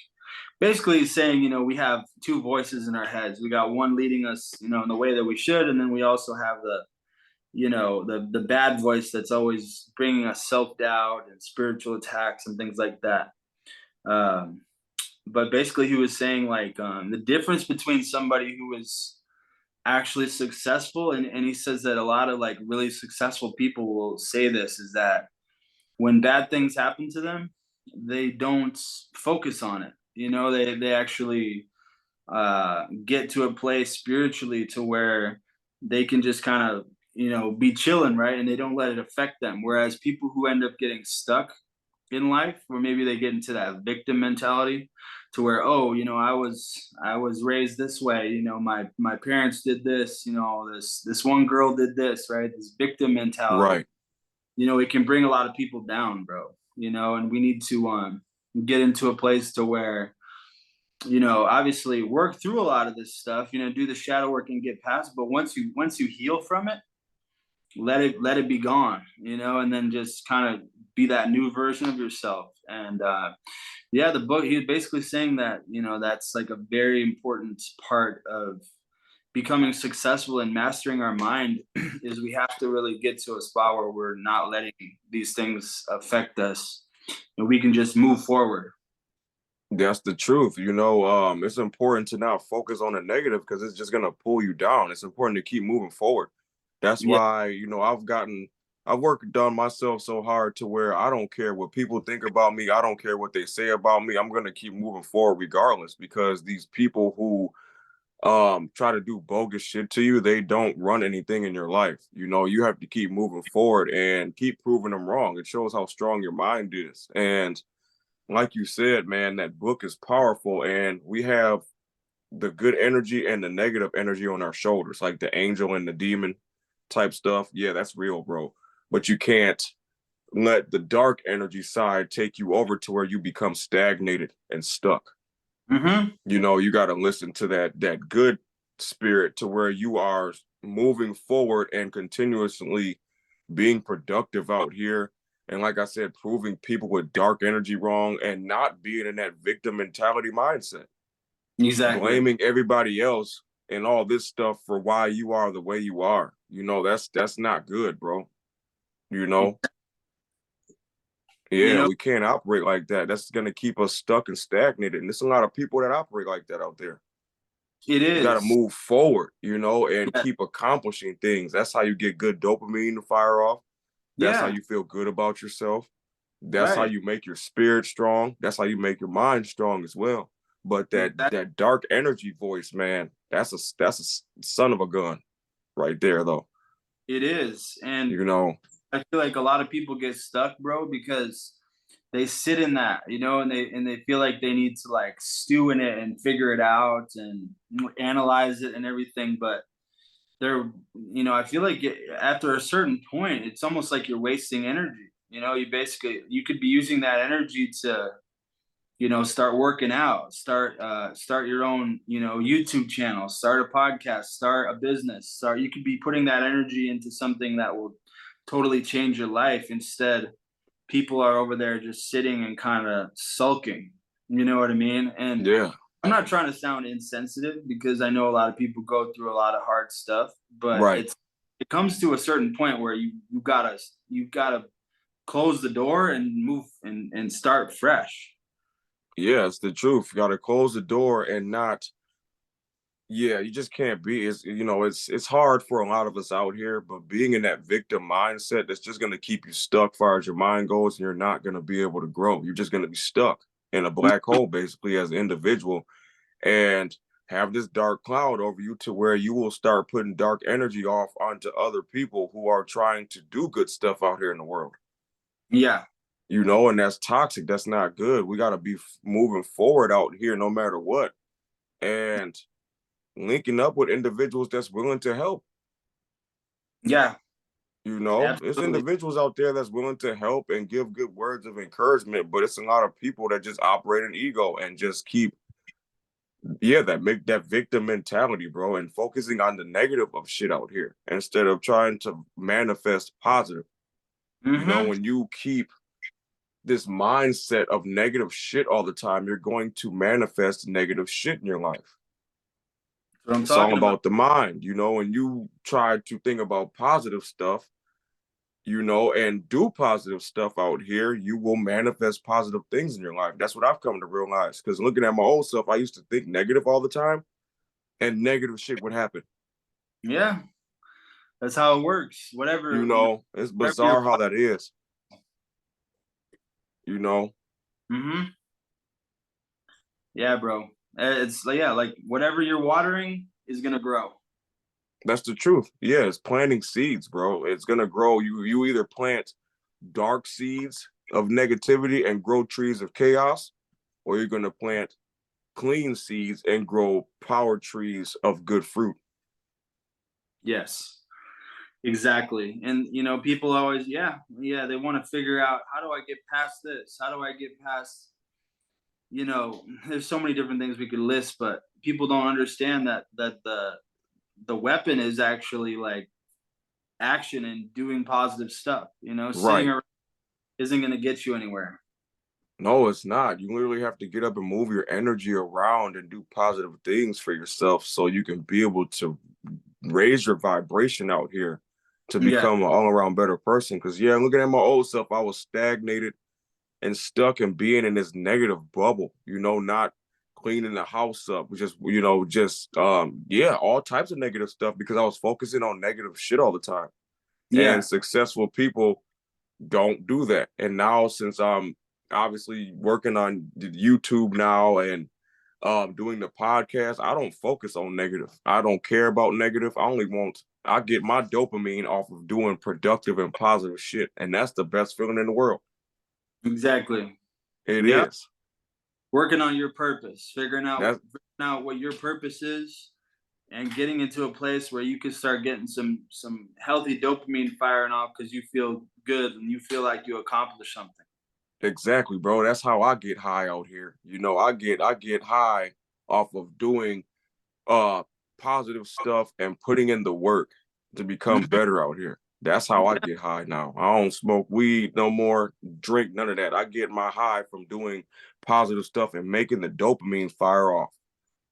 basically he's saying, you know, we have two voices in our heads. We got one leading us, you know, in the way that we should, and then we also have the, you know, the bad voice that's always bringing us self-doubt and spiritual attacks and things like that. um, but basically he was saying like the difference between somebody who is actually successful, and he says that a lot of like really successful people will say this, is that when bad things happen to them, they don't focus on it. You know, they actually get to a place spiritually to where they can just kind of, you know, be chilling, right? And they don't let it affect them. Whereas people who end up getting stuck in life, or maybe they get into that victim mentality to where, oh, you know, I was raised this way, you know, my parents did this, you know, this one girl did this, right? This victim mentality, Right. you know, it can bring a lot of people down, bro. You know, and we need to get into a place to where, you know, obviously work through a lot of this stuff, you know, do the shadow work and get past. But once you heal from it, let it be gone, you know, and then just kind of be that new version of yourself. And yeah, the book, he was basically saying that, you know, that's like a very important part of becoming successful and mastering our mind is we have to really get to a spot where we're not letting these things affect us, and we can just move forward. That's the truth. You know, it's important to not focus on the negative because it's just gonna pull you down. It's important to keep moving forward. That's Yeah. why, you know, I've worked on myself so hard to where I don't care what people think about me. I don't care what they say about me. I'm gonna keep moving forward regardless because these people who try to do bogus shit to you, they don't run anything in your life. You know, you have to keep moving forward and keep proving them wrong. It shows how strong your mind is. And like you said, man, that book is powerful, and we have the good energy and the negative energy on our shoulders, like the angel and the demon type stuff. Yeah, that's real, bro. But you can't let the dark energy side take you over to where you become stagnated and stuck. Hmm. You know, you got to listen to that good spirit to where you are moving forward and continuously being productive out here. And like I said, proving people with dark energy wrong and not being in that victim mentality mindset, Exactly. blaming everybody else and all this stuff for why you are the way you are. You know, that's not good, bro. You know, You yeah, know, we can't operate like that. That's going to keep us stuck and stagnated. And there's a lot of people that operate like that out there. It You got to is. move forward, you know, and Yeah. keep accomplishing things. That's how you get good dopamine to fire off. That's how Yeah. you feel good about yourself. That's how Right. you make your spirit strong. That's how you make your mind strong as well. But Exactly. that dark energy voice, man, that's a son of a gun right there, though. It is. And You know, I feel like a lot of people get stuck, bro, because they sit in that, and they feel like they need to like stew in it and figure it out and analyze it and everything. But they're, I feel like after a certain point, it's almost like you're wasting energy. You could be using that energy to, start working out, start your own, YouTube channel, start a podcast, start a business, you could be putting that energy into something that will totally change your life. Instead, people are over there just sitting and kind of sulking. You know what I mean? And yeah, I'm not trying to sound insensitive because I know a lot of people go through a lot of hard stuff, but right. it comes to a certain point where you gotta close the door and move and start fresh. Yeah, it's the truth. You got to close the door and not. Yeah, you just can't be. It's hard for a lot of us out here, but being in that victim mindset, that's just gonna keep you stuck far as your mind goes, and you're not gonna be able to grow. You're just gonna be stuck in a black hole, basically, as an individual, and have this dark cloud over you to where you will start putting dark energy off onto other people who are trying to do good stuff out here in the world. Yeah. And that's toxic. That's not good. We got to be moving forward out here no matter what. And linking up with individuals that's willing to help. Yeah. There's Absolutely. individuals out there that's willing to help and give good words of encouragement, but it's a lot of people that just operate in ego and just keep, that make that victim mentality, bro, and focusing on the negative of shit out here instead of trying to manifest positive. Mm-hmm. When you keep this mindset of negative shit all the time, you're going to manifest negative shit in your life. That's what I'm It's all talking about. about the mind, when you try to think about positive stuff, and do positive stuff out here, you will manifest positive things in your life. That's what I've come to realize. Because looking at my old self, I used to think negative all the time, and negative shit would happen. Yeah. That's how it works. It's Whatever you're bizarre how that is. You know, mm-hmm. Yeah, bro. It's like, yeah, like whatever you're watering is gonna grow. that's the truth. Yeah, it's planting seeds, bro. It's gonna grow. You either plant dark seeds of negativity and grow trees of chaos, or you're gonna plant clean seeds and grow power trees of good fruit. Yes, exactly. And people always, yeah, they want to figure out, how do I get past this? How do I get past, there's so many different things we could list, but people don't understand that the weapon is actually like action and doing positive stuff. Sitting Right. around isn't gonna get you anywhere. No, it's not. You literally have to get up and move your energy around and do positive things for yourself so you can be able to raise your vibration out here to Yeah. become an all-around better person. Because looking at my old self, I was stagnated and stuck in being in this negative bubble, not cleaning the house up, all types of negative stuff because I was focusing on negative shit all the time. And Yeah. successful people don't do that. And now, since I'm obviously working on YouTube now and doing the podcast, I don't focus on negative. I don't care about negative. I get my dopamine off of doing productive and positive shit. And that's the best feeling in the world. Exactly. It Yep. is. Working on your purpose, That's figuring out what your purpose is, and getting into a place where you can start getting some healthy dopamine firing off because you feel good and you feel like you accomplished something. exactly, bro. That's how I get high out here. I get high off of doing uh positive stuff and putting in the work to become Mhm. better out here. That's how I get high now. I don't smoke weed no more, drink none of that. I get my high from doing positive stuff and making the dopamine fire off.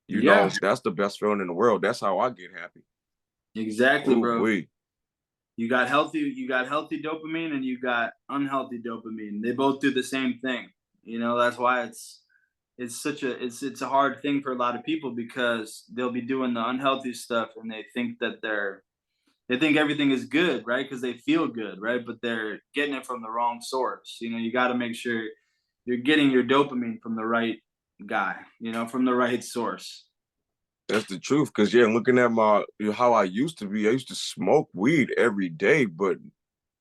Yeah, That's the best feeling in the world. That's how I get happy. exactly, Ooh, bro. wee. You got healthy dopamine and you got unhealthy dopamine. They both do the same thing. That's why it's a hard thing for a lot of people because they'll be doing the unhealthy stuff and they think that they think everything is good, right? Because they feel good, right? But they're getting it from the wrong source. You got to make sure you're getting your dopamine from the right guy, from the right source. That's the truth. Because yeah, looking at how I used to be, I used to smoke weed every day, but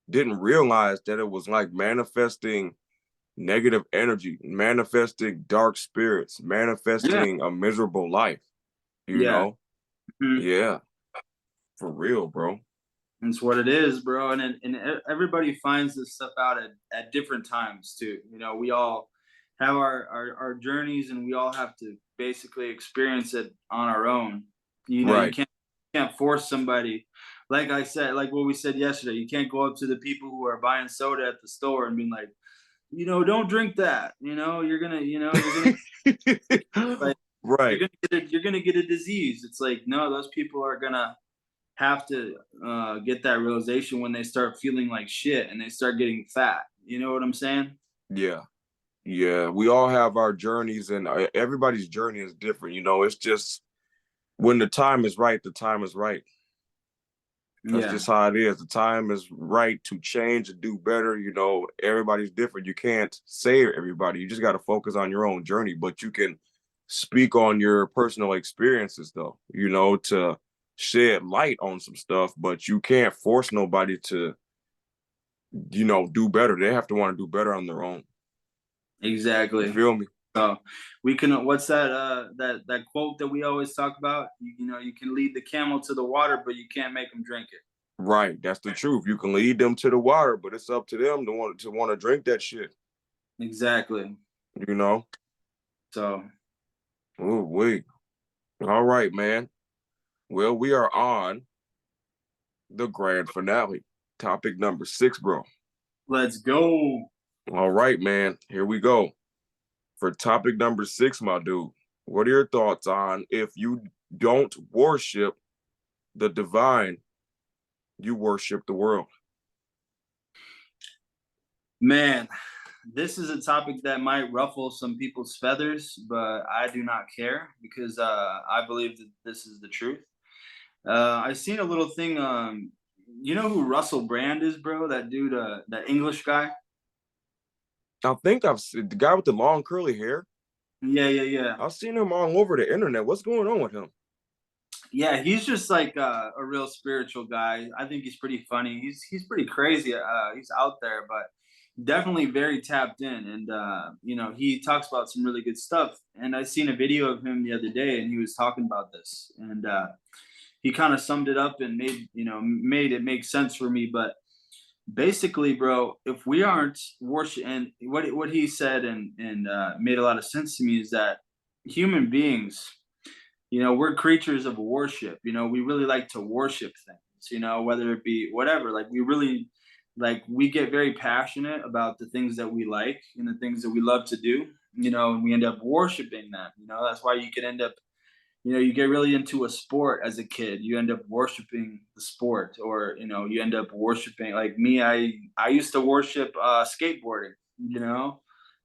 didn't realize that it was like manifesting negative energy, manifesting dark spirits, Yeah, manifesting a miserable life. You yeah. know? Mhm. Yeah, for real, bro. It's what it is, bro. Everybody finds this stuff out at different times too. We all have our journeys, and we all have to basically experience it on our own. You Right. can't force somebody. Like I said, like what we said yesterday, you can't go up to the people who are buying soda at the store and be like, don't drink that. You're gonna like Right. you're gonna get a disease. It's like, no, those people are gonna have to get that realization when they start feeling like shit and they start getting fat. You know what I'm saying? Yeah. Yeah. We all have our journeys, and everybody's journey is different. It's just when the time is right, the time is right. That's Yeah, just how it is. The time is right to change and do better. Everybody's different. You can't save everybody. You just got to focus on your own journey, but you can speak on your personal experiences, though, to shed light on some stuff, but you can't force nobody to, do better. They have to want to do better on their own. You exactly. feel me? So we can. What's that quote that we always talk about? You can lead the camel to the water, but you can't make them drink it. Right. That's the truth. You can lead them to the water, but it's up to them to want to drink that shit. Exactly. You know? So Oh, wait. All right, man. Well, we are on the grand finale. Topic number 6, bro. let's go. All right, man. Here we go. For topic number 6, my dude, what are your thoughts on if you don't worship the divine, you worship the world? Man, this is a topic that might ruffle some people's feathers, but I do not care because I believe that this is the truth. I seen a little thing. You know who Russell Brand is, bro? That dude, that English guy. I think I've seen the guy with the long curly hair. Yeah, yeah, yeah, I've seen him all over the internet. What's going on with him? yeah. He's just like a real spiritual guy. I think he's pretty funny. He's pretty crazy. He's out there, but definitely very tapped in. And he talks about some really good stuff. And I seen a video of him the other day, and he was talking about this. And he kind of summed it up and made it make sense for me. But basically, bro, if we aren't worship, and what he said and made a lot of sense to me is that human beings, we're creatures of worship. We really like to worship things, whether it be whatever. Like we get very passionate about the things that we like and the things that we love to do, and we end up worshiping them. That's why you could end up, you get really into a sport as a kid, you end up worshiping the sport, or you end up worshiping, like me, I used to worship skateboarding,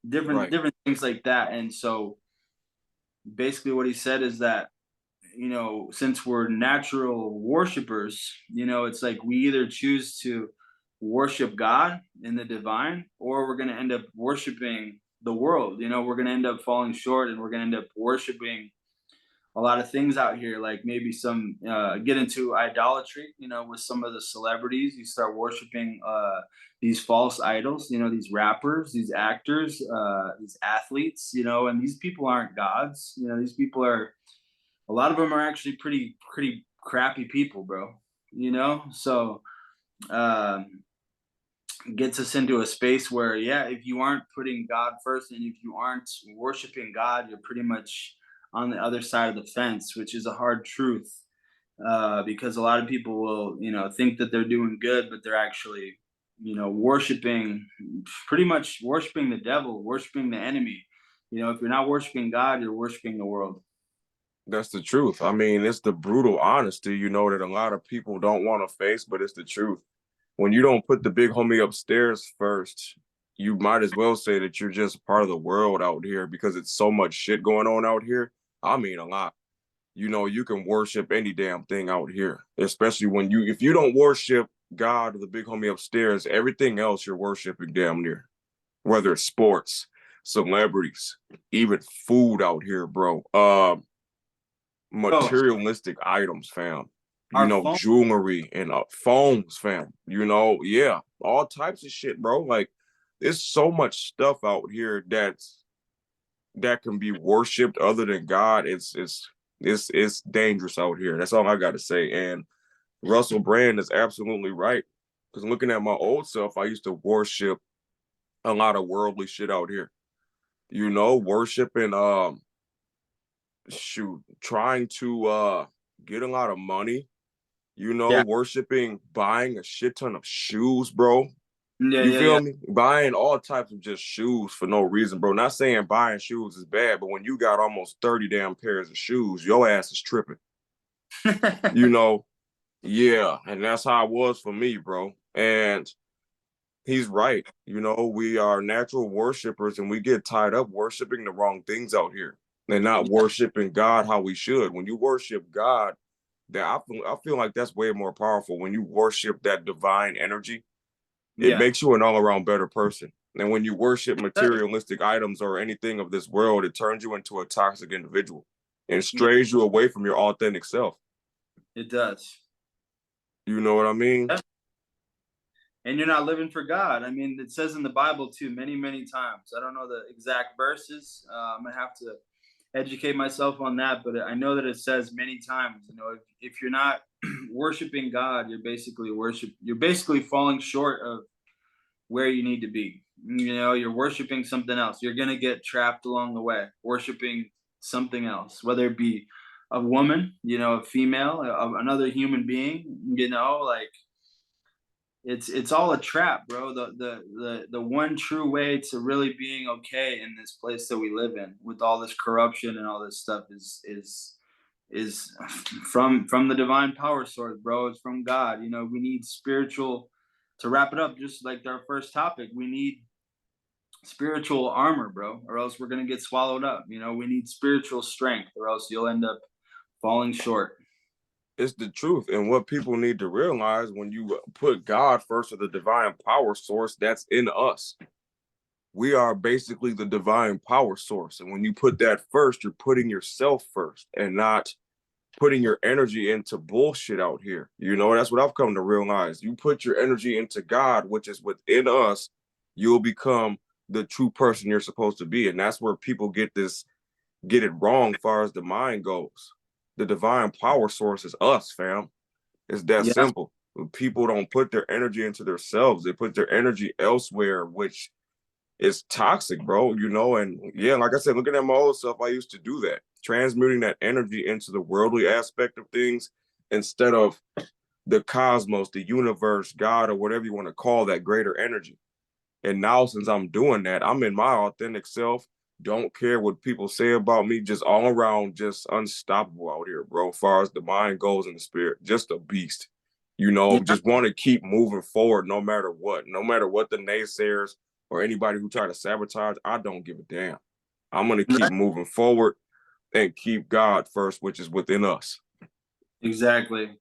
different Right. different things like that. And so basically what he said is that, since we're natural worshipers, it's like we either choose to worship God in the divine, or we're going to end up worshiping the world. We're going to end up falling short, and we're going to end up worshiping a lot of things out here, like maybe some get into idolatry, with some of the celebrities. You start worshiping these false idols, these rappers, these actors, these athletes, and these people aren't gods. These people are, a lot of them are actually pretty crappy people, bro. So um gets us into a space where, yeah, if you aren't putting God first and if you aren't worshiping God, you're pretty much on the other side of the fence, which is a hard truth. Because a lot of people will, think that they're doing good, but they're actually, worshiping, pretty much worshiping the devil, worshiping the enemy. If you're not worshiping God, you're worshiping the world. That's the truth. I mean, it's the brutal honesty, that a lot of people don't want to face, but it's the truth. When you don't put the big homie upstairs first, you might as well say that you're just part of the world out here because it's so much shit going on out here. I mean, a lot. You can worship any damn thing out here, especially if you don't worship God or the big homie upstairs, everything else you're worshiping damn near, whether it's sports, celebrities, even food out here, bro. Bro, Materialistic items, fam. our phone. Jewelry and phones, fam. Yeah, all types of shit, bro. Like, there's so much stuff out here that can be worshipped other than God. It's dangerous out here. That's all I got to say. And Russell Brand is absolutely right. Because looking at my old self, I used to worship a lot of worldly shit out here. Worshiping trying to get a lot of money, Yeah, worshiping buying a shit ton of shoes, bro. yeah, You yeah, feel yeah. me? Buying all types of just shoes for no reason, bro. Not saying buying shoes is bad, but when you got almost 30 damn pairs of shoes, your ass is tripping. You know, yeah. And that's how it was for me, bro. And he's right. We are natural worshipers and we get tied up worshiping the wrong things out here and not worshiping God how we should. When you worship God, I feel like that's way more powerful. When you worship that divine energy, it Yeah. makes you an all-around better person. And when you worship materialistic items or anything of this world, it turns you into a toxic individual and Yeah, strays you away from your authentic self. it does. You know what I mean? Yeah. And you're not living for God. I mean, it says in the Bible too, many, many times. I don't know the exact verses. I'm gonna have to educate myself on that, but I know that it says many times. If you're not worshiping God, You're basically falling short of where you need to be. You're worshiping something else. You're gonna get trapped along the way, worshiping something else, whether it be a woman, a female, another human being. Like it's all a trap, bro. The one true way to really being okay in this place that we live in, with all this corruption and all this stuff, is from the divine power source, bro. It's from God. We need spiritual. To wrap it up, just like our first topic, we need spiritual armor, bro, or else we're gonna get swallowed up. We need spiritual strength, or else you'll end up falling short. It's the truth. And what people need to realize, when you put God first or the divine power source that's in us, we are basically the divine power source. And when you put that first, you're putting yourself first and not putting your energy into bullshit out here. That's what I've come to realize. You put your energy into God, which is within us, you'll become the true person you're supposed to be. And that's where people get it wrong as far as the mind goes. The divine power source is us, fam. It's that Yeah, simple. People don't put their energy into themselves. They put their energy elsewhere, which is toxic, bro. And yeah, like I said, looking at my old self, I used to do that, transmuting that energy into the worldly aspect of things instead of the cosmos, the universe, God, or whatever you want to call that greater energy. And now, since I'm doing that, I'm in my authentic self. Don't care what people say about me. Just all around, just unstoppable out here, bro. As far as the mind goes and the spirit, just a beast. yeah, Just want to keep moving forward no matter what. No matter what the naysayers or anybody who try to sabotage, I don't give a damn. I'm gonna keep moving forward and keep God first, which is within us. exactly.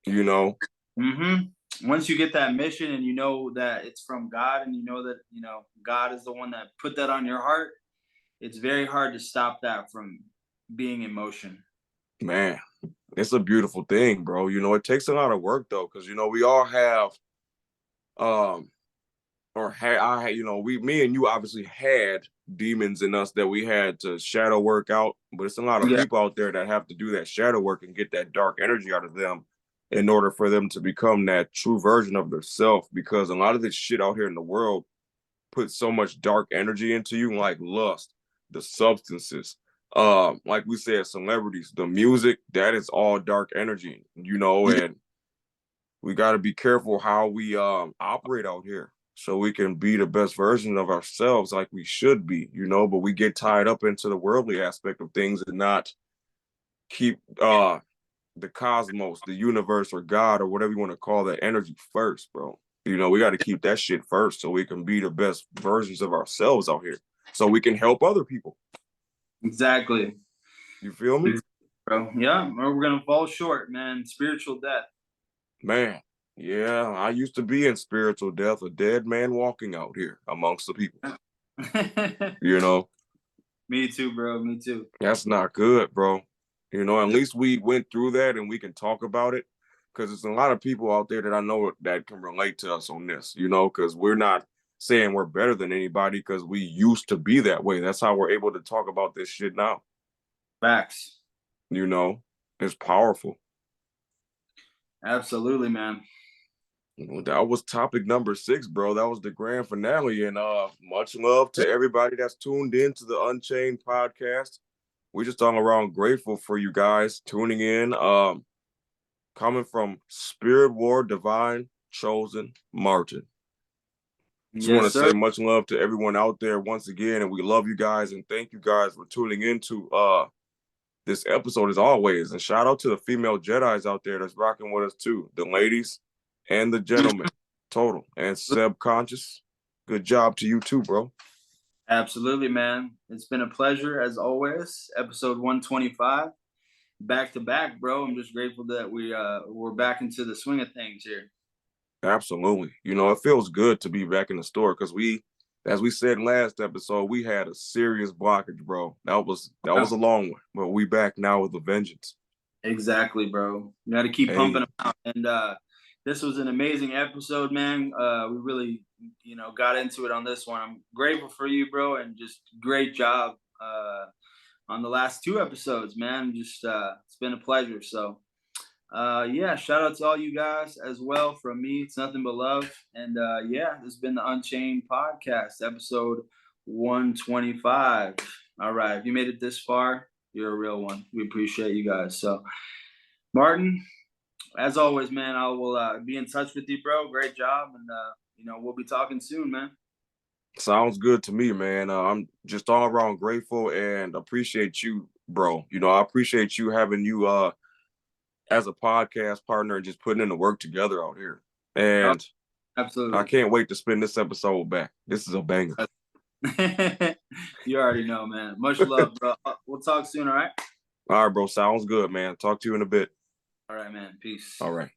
You know, Once you get that mission and you know that it's from God, and you know that God is the one that put that on your heart, it's very hard to stop that from being in motion. man, it's a beautiful thing, bro. It takes a lot of work though, because we all have um or had I had, me and you obviously had demons in us that we had to shadow work out, but it's a lot of Yeah, people out there that have to do that shadow work and get that dark energy out of them in order for them to become that true version of their self, because a lot of this shit out here in the world puts so much dark energy into you, like lust, the substances, like we said, celebrities, the music, that is all dark energy, yeah, and we got to be careful how we operate out here so we can be the best version of ourselves like we should be, but we get tied up into the worldly aspect of things and not keep the cosmos, the universe, or God, or whatever you want to call that energy first, bro. You know, we got to keep that shit first so we can be the best versions of ourselves out here, so we can help other people. Exactly. You feel me? Bro, yeah, or we're gonna fall short, man. Spiritual death. Man, yeah, I used to be in spiritual death, a dead man walking out here amongst the people. You know, Me too, bro. Me too. that's not good, bro. You know, at least we went through that and we can talk about it, because there's a lot of people out there that I know that can relate to us on this, you know, because we're not saying we're better than anybody, because we used to be that way. That's how we're able to talk about this shit now. Facts. You know, it's powerful. Absolutely, man. That was topic number 6, bro. That was the grand finale. And much love to everybody that's tuned in to the Unchained podcast. We're just all around grateful for you guys tuning in. Coming from SpiritWar Divine Chosen Martin. Just want to say much love to everyone out there once again, and we love you guys, and thank you guys for tuning into this episode as always. And shout out to the female Jedis out there that's rocking with us too. The ladies and the gentlemen, total. And subconscious, good job to you too, bro. Absolutely, man. It's been a pleasure as always. Episode 125. Back to back, bro. I'm just grateful that we're back into the swing of things here. Absolutely. You know, it feels good to be back in the store, because as we said last episode, we had a serious blockage, bro. That was a long one, but we back now with a vengeance. Exactly, bro. You got to keep pumping them out. And this was an amazing episode, man. We really, got into it on this one. I'm grateful for you, bro, and just great job on the last 2 episodes, man. Just it's been a pleasure. So yeah, shout out to all you guys as well from me. It's nothing but love. And yeah, this has been the Unchained podcast, episode 125. All right, if you made it this far, you're a real one. We appreciate you guys. So Martin, as always, man, I will be in touch with you, bro. Great job. And we'll be talking soon, man. Sounds good to me, man. I'm just all around grateful and appreciate you, bro. You know, I appreciate you having you as a podcast partner and just putting in the work together out here. And absolutely, I can't wait to spin this episode back. This is a banger. You already know, man. Much love, bro. We'll talk soon, all right? All right, bro. Sounds good, man. Talk to you in a bit. All right, man. Peace. All right.